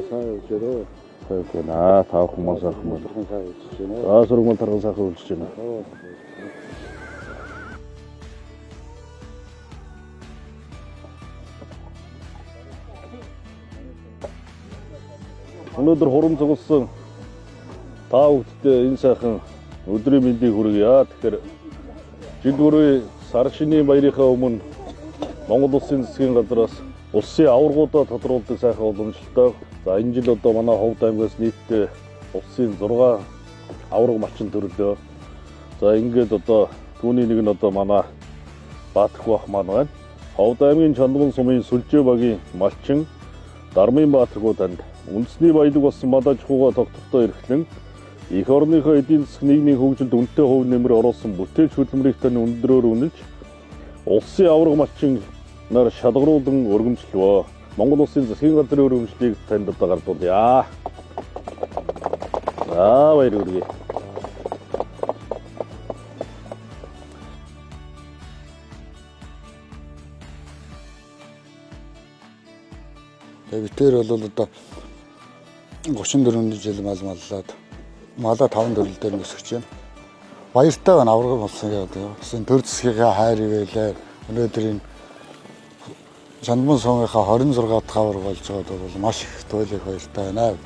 сайн явж байна. Сайн та хүмүүс сайхан байна. Сайн явж байна. За сургууль тархан сайхан үлдэж байна. Өнөөдөр хурам цугласан та бүхэдтэй энэ сайхан өдрийн мэндийг хүргье. Тэгэхээр жил бүрийн сар шинийн баярынхаа өмнө Монгол Улсын засгийн газраас улсын аваргуудаа тодруулдаг сайхан уламжлалтай. За энэ жил одоо манай Ховд аймгаас нийтдээ улсын 6 аварга малчин төрлөө. За ингээд одоо түүний нэг нь одоо манай Баатарх маань байна. Ховд аймгийн Чандман сумын Сүлжээ багийн малчин Дармын Баатарх танд үндэсний баялаг болсон мадаж хууга тогтвортой эрхлэн их орныхоо эдийн засаг нийгмийн хөгжилд үнэтэй хувь нэмэр оруулсан бүтээч хөдөлмөрийг тань өндрөөр үнэлж улсын аварга малчин нар шалгаруулан өргөмжлөвөө. Монгол Улсын засгийн газрын өргөмжлөлийг танд одоо гардуулъя. За баяр хүргэе. Тэгээд битээр бол одоо 34 жил маллаад малаа 5 төрөл дээр өсгөж байна. Баяртай байна аварга болсон гэдэг. Гэсэн төр засгийнхаа хайр ивэлээ өнөөдөр энэ Чандман сумынхаа 26 дахь аварга болж байгаад бол маш их туйлын баяртай байна.